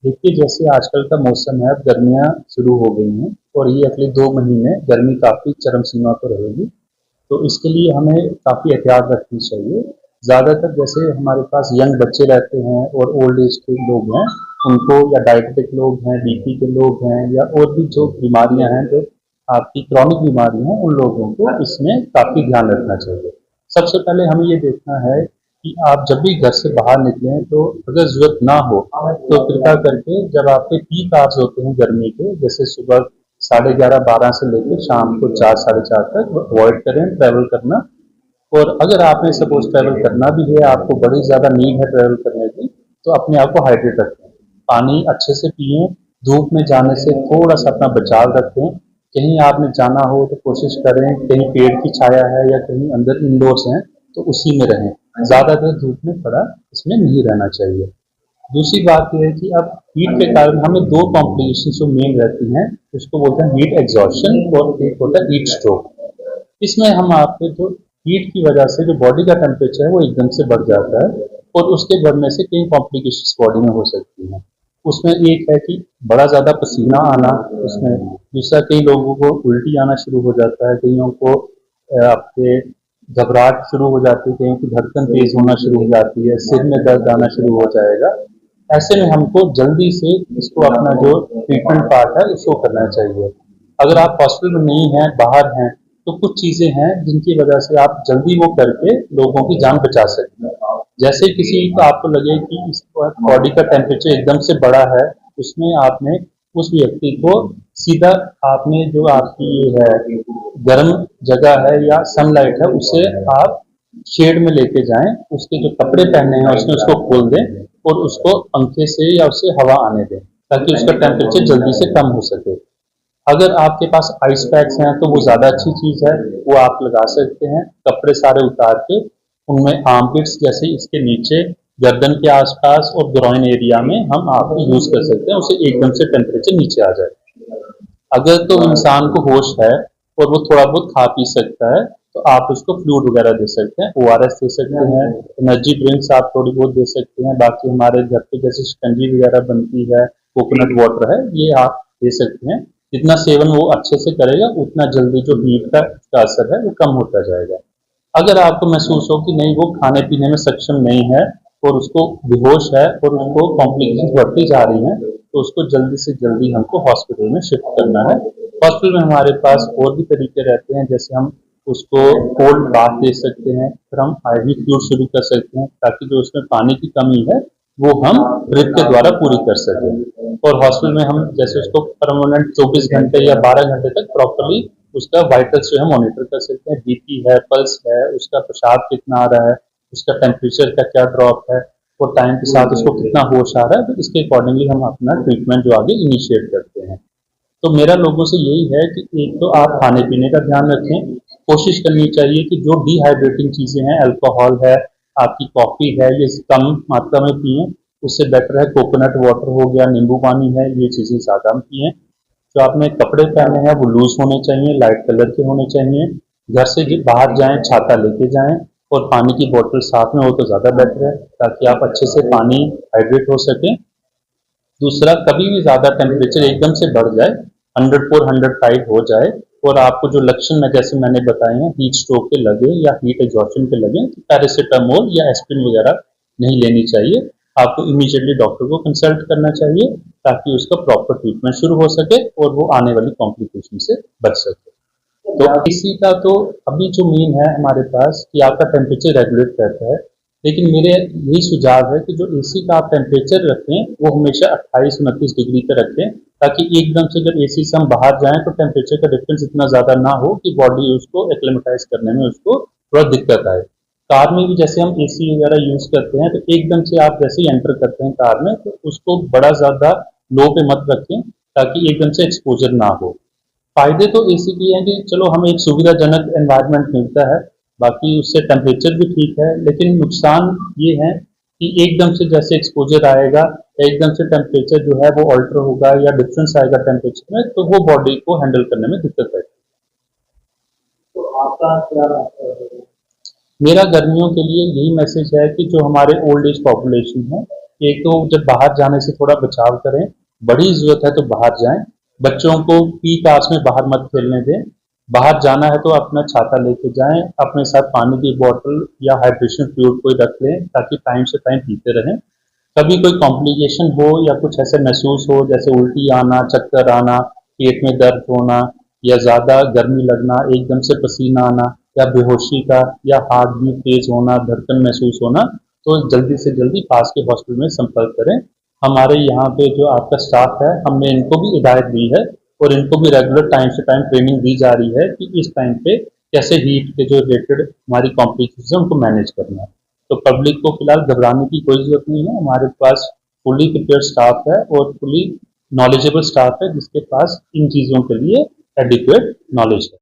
देखिए, जैसे आजकल का मौसम है, अब गर्मियाँ शुरू हो गई हैं और ये अगले 2 महीने गर्मी काफ़ी चरम सीमा पर रहेगी। तो इसके लिए हमें काफ़ी एहतियात रखनी चाहिए। ज़्यादातर जैसे हमारे पास यंग बच्चे रहते हैं और ओल्ड एज के लोग हैं, उनको या डायबिटिक लोग हैं, बीपी के लोग हैं या और भी जो बीमारियाँ हैं, जो आपकी क्रॉनिक बीमारियाँ हैं, उन लोगों को इसमें काफ़ी ध्यान रखना चाहिए। सबसे पहले हमें ये देखना है कि आप जब भी घर से बाहर निकलें तो अगर ज़रूरत ना हो तो कृपया करके जब आपके पीक आवर्स होते हैं गर्मी के, जैसे सुबह 11:30-12 से लेकर शाम को 4 साढ़े 4 तक, वो अवॉइड करें ट्रैवल करना। और अगर आपने सपोज ट्रैवल करना भी है, आपको बड़ी ज़्यादा नीड है ट्रैवल करने की, तो अपने आप को हाइड्रेट रखें। पानी अच्छे से पिएँ, धूप में जाने से थोड़ा-सा अपना बचाव रखें। कहीं आपने जाना हो तो कोशिश करें, कहीं पेड़ की छाया है या कहीं अंदर इंडोर्स हैं, तो उसी में रहें। ज़्यादा देर धूप में खड़ा इसमें नहीं रहना चाहिए। दूसरी बात ये है कि अब हीट के कारण हमें 2 कॉम्प्लिकेशन जो मेन रहती हैं, उसको बोलते हैं हीट एग्जॉशन और एक होता है हीट स्ट्रोक। इसमें हम आपके जो हीट की वजह से जो बॉडी का टेम्परेचर है वो एकदम से बढ़ जाता है और उसके बढ़ने से कई कॉम्प्लिकेशंस बॉडी में हो सकती हैं। उसमें एक है कि बड़ा ज़्यादा पसीना आना, उसमें दूसरा कई लोगों को उल्टी आना शुरू हो जाता है, कईयों को आपके घबराहट शुरू हो जाती है, कईयों की धड़कन तेज होना शुरू हो जाती है, सिर में दर्द आना शुरू हो जाएगा। ऐसे में हमको जल्दी से इसको अपना जो ट्रीटमेंट पार्ट है उसको करना चाहिए। अगर आप हॉस्पिटल में नहीं हैं, बाहर हैं, तो कुछ चीज़ें हैं जिनकी वजह से आप जल्दी वो करके लोगों की जान बचा सकते हैं। जैसे किसी को आपको लगे कि इस बॉडी का टेम्परेचर एकदम से बढ़ा है, उसमें आपने उस व्यक्ति को सीधा आपने जो आपकी ये है गर्म जगह है या सनलाइट है, उसे आप शेड में लेके जाएं, उसके जो कपड़े पहने हैं उसमें उसको खोल दें और उसको पंखे से या उससे हवा आने दें, ताकि उसका टेम्परेचर जल्दी से कम हो सके। अगर आपके पास आइस पैक्स हैं तो वो ज़्यादा अच्छी चीज़ है, वो आप लगा सकते हैं। कपड़े सारे उतार के उनमें आर्मपिट्स जैसे इसके नीचे, गर्दन के आसपास और ग्रॉइन एरिया में हम आप यूज़ कर सकते हैं, उससे एकदम से टेम्परेचर नीचे आ जाए। अगर तो इंसान को होश है और वो थोड़ा बहुत खा पी सकता है, तो आप उसको फ्लूइड वगैरह दे सकते हैं, ओआरएस दे सकते हैं, एनर्जी ड्रिंक्स आप थोड़ी बहुत दे सकते हैं। बाकी हमारे घर पे जैसे शिकंजी वगैरह बनती है, कोकोनट वाटर है, ये आप दे सकते हैं। जितना सेवन वो अच्छे से करेगा, उतना जल्दी जो हीट का असर है वो कम होता जाएगा। अगर आपको महसूस हो कि नहीं वो खाने पीने में सक्षम नहीं है और उसको बेहोश है और उसको कॉम्प्लिकेशन बढ़ती जा रही हैं, तो उसको जल्दी से जल्दी हमको हॉस्पिटल में शिफ्ट करना है। हॉस्पिटल में हमारे पास और भी तरीके रहते हैं, जैसे हम उसको कोल्ड बाथ दे सकते हैं, फिर हम आईवी फ्लूइड शुरू कर सकते हैं, ताकि जो उसमें पानी की कमी है वो हम ड्रिप के द्वारा पूरी कर सकें। और हॉस्पिटल में हम जैसे उसको परमानेंट 24 घंटे या 12 घंटे तक प्रॉपरली उसका वाइटल्स जो है मॉनिटर कर सकते हैं, बीपी है, पल्स है, उसका पेशाब कितना आ रहा है, उसका टेम्परेचर का क्या ड्रॉप है और टाइम के साथ उसको कितना होश आ रहा है, तो इसके अकॉर्डिंगली हम अपना ट्रीटमेंट जो आगे इनिशिएट करते हैं। तो मेरा लोगों से यही है कि एक तो आप खाने पीने का ध्यान रखें, कोशिश करनी चाहिए कि जो डिहाइड्रेटिंग चीज़ें हैं, अल्कोहल है, आपकी कॉफ़ी है, ये कम मात्रा में पिएँ। उससे बेटर है कोकोनट वाटर हो गया, नींबू पानी है, ये चीज़ें ज़्यादा हम पिएँ। जो आपने कपड़े पहने हैं वो लूज़ होने चाहिए, लाइट कलर के होने चाहिए। घर से जब बाहर जाएँ छाता लेके जाएँ और पानी की बोतल साथ में हो तो ज़्यादा बेटर है, ताकि आप अच्छे से पानी हाइड्रेट हो सकें। दूसरा, कभी भी ज़्यादा टेम्परेचर एकदम से बढ़ जाए, 104 105 हो जाए और आपको जो लक्षण मैं जैसे मैंने बताए हैं, हीट स्ट्रोक के लगे या हीट एग्जॉशन के लगे, तो पैरासिटामोल या एस्पिरिन वगैरह नहीं लेनी चाहिए। आपको इमीडिएटली डॉक्टर को कंसल्ट करना चाहिए, ताकि उसका प्रॉपर ट्रीटमेंट शुरू हो सके और वो आने वाली कॉम्प्लिकेशन से बच सके। तो इसी का तो अभी जो मेन है हमारे पास कि आपका टेम्परेचर रेगुलेट रहता है, लेकिन मेरे यही सुझाव है कि जो एसी का आप टेम्परेचर रखें वो हमेशा 28-29 डिग्री पे रखें, ताकि एकदम से जब एसी से हम बाहर जाएं तो टेम्परेचर का डिफरेंस इतना ज़्यादा ना हो कि बॉडी उसको एक्लेमेटाइज करने में उसको थोड़ा दिक्कत आए। कार में भी जैसे हम एसी वगैरह यूज़ करते हैं, तो एकदम से आप जैसे ही एंटर करते हैं कार में, तो उसको बड़ा ज़्यादा लो पे मत रखें, ताकि एकदम से एक्सपोजर ना हो। फ़ायदे तो एसी के हैं कि चलो हमें एक सुविधाजनक एनवायरनमेंट मिलता है, बाकी उससे टेम्परेचर भी ठीक है, लेकिन नुकसान ये है कि एकदम से जैसे एक्सपोजर आएगा, एकदम से टेम्परेचर जो है वो अल्टर होगा या डिफरेंस आएगा टेम्परेचर में, तो वो बॉडी को हैंडल करने में दिक्कत आएगी। तो आपका क्या मेरा गर्मियों के लिए यही मैसेज है कि जो हमारे ओल्ड एज पॉपुलेशन है, एक तो जब बाहर जाने से थोड़ा बचाव करें, बड़ी ज़रूरत है तो बाहर जाएँ, बच्चों को पीक आवर्स में बाहर मत खेलने दें, बाहर जाना है तो अपना छाता लेके जाएँ, अपने साथ पानी की बॉटल या हाइड्रेशन फ्लूइड कोई रख लें ताकि टाइम से टाइम पीते रहें। कभी कोई कॉम्प्लिकेशन हो या कुछ ऐसे महसूस हो जैसे उल्टी आना, चक्कर आना, पेट में दर्द होना या ज़्यादा गर्मी लगना, एकदम से पसीना आना या बेहोशी का या हार्ट बीट तेज होना, धड़कन महसूस होना, तो जल्दी से जल्दी पास के हॉस्पिटल में संपर्क करें। हमारे यहाँ पे जो आपका स्टाफ है, हमने इनको भी हिदायत दी है और इनको भी रेगुलर टाइम से टाइम ट्रेनिंग दी जा रही है कि इस टाइम पे कैसे हीट के जो रिलेटेड हमारी कॉम्प्लिकेशन है उनको मैनेज करना है। तो पब्लिक को फिलहाल घबराने की कोई ज़रूरत नहीं है, हमारे पास फुली प्रिपेयर्ड स्टाफ है और फुली नॉलेजेबल स्टाफ है जिसके पास इन चीज़ों के लिए एडिक्वेट नॉलेज है।